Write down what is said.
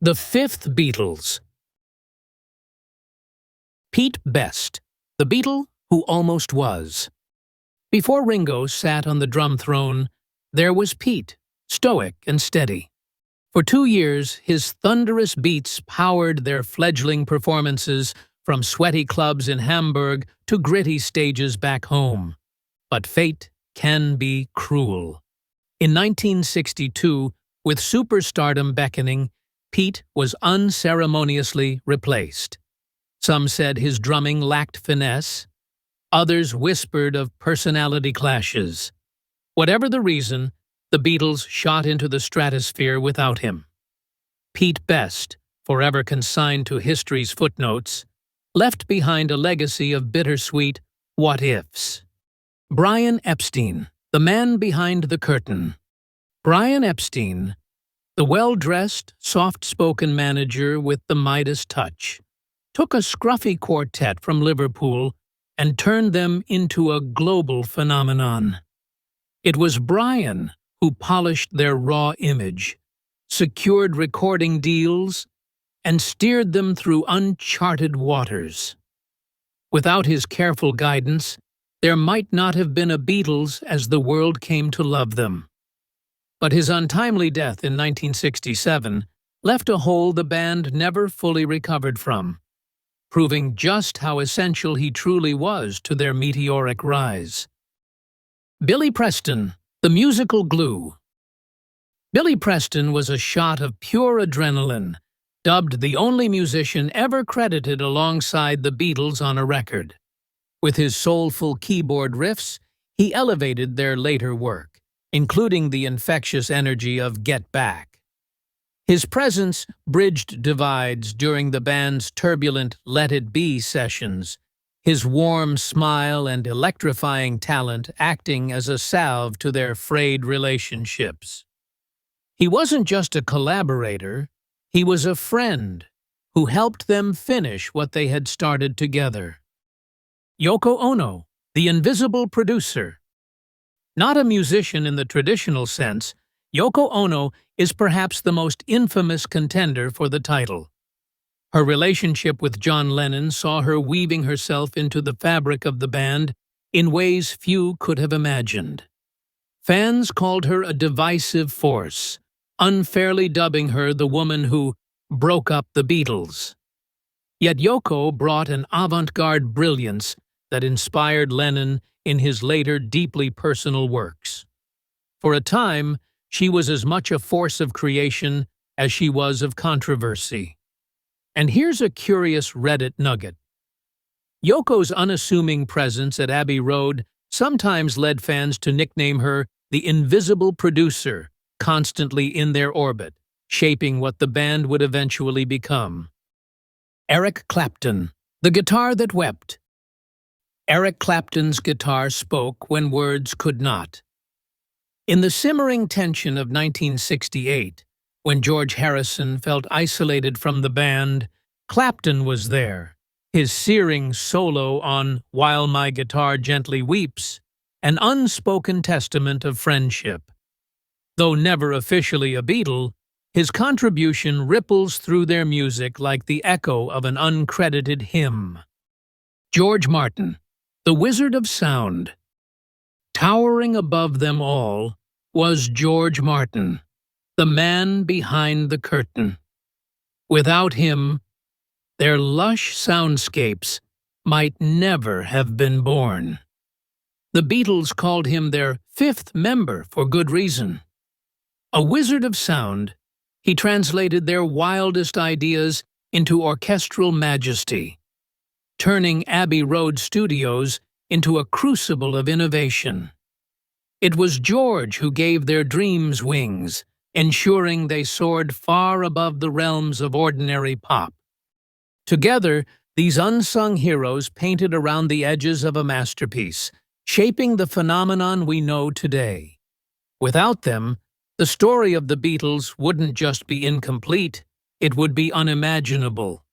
The Fifth Beatles. Pete Best, the Beatle who almost was. Before Ringo sat on the drum throne, there was Pete, stoic and steady. For 2 years, his thunderous beats powered their fledgling performances from sweaty clubs in Hamburg to gritty stages back home. But fate can be cruel. In 1962, with superstardom beckoning, Pete was unceremoniously replaced. Some said his drumming lacked finesse. Others whispered of personality clashes. Whatever the reason, the Beatles shot into the stratosphere without him. Pete Best, forever consigned to history's footnotes, left behind a legacy of bittersweet what-ifs. Brian Epstein, the man behind the curtain. Brian Epstein, the well-dressed, soft-spoken manager with the Midas touch, took a scruffy quartet from Liverpool and turned them into a global phenomenon. It was Brian who polished their raw image, secured recording deals, and steered them through uncharted waters. Without his careful guidance, there might not have been a Beatles as the world came to love them. But his untimely death in 1967 left a hole the band never fully recovered from, proving just how essential he truly was to their meteoric rise. Billy Preston, the musical glue. Billy Preston was a shot of pure adrenaline, dubbed the only musician ever credited alongside the Beatles on a record. With his soulful keyboard riffs, he elevated their later work, including the infectious energy of Get Back. His presence bridged divides during the band's turbulent Let It Be sessions, his warm smile and electrifying talent acting as a salve to their frayed relationships. He wasn't just a collaborator, he was a friend who helped them finish what they had started together. Yoko Ono, the invisible producer. Not a musician in the traditional sense, Yoko Ono is perhaps the most infamous contender for the title. Her relationship with John Lennon saw her weaving herself into the fabric of the band in ways few could have imagined. Fans called her a divisive force, unfairly dubbing her the woman who broke up the Beatles. Yet Yoko brought an avant-garde brilliance that inspired Lennon in his later deeply personal works. For a time, she was as much a force of creation as she was of controversy. And here's a curious Reddit nugget. Yoko's unassuming presence at Abbey Road sometimes led fans to nickname her the invisible producer, constantly in their orbit, shaping what the band would eventually become. Eric Clapton, the guitar that wept. Eric Clapton's guitar spoke when words could not. In the simmering tension of 1968, when George Harrison felt isolated from the band, Clapton was there, his searing solo on While My Guitar Gently Weeps, an unspoken testament of friendship. Though never officially a Beatle, his contribution ripples through their music like the echo of an uncredited hymn. George Martin, the Wizard of Sound. Towering above them all was George Martin, the man behind the curtain. Without him, their lush soundscapes might never have been born. The Beatles called him their fifth member for good reason. A wizard of sound, he translated their wildest ideas into orchestral majesty, turning Abbey Road Studios into a crucible of innovation. It was George who gave their dreams wings, ensuring they soared far above the realms of ordinary pop. Together, these unsung heroes painted around the edges of a masterpiece, shaping the phenomenon we know today. Without them, the story of the Beatles wouldn't just be incomplete, it would be unimaginable.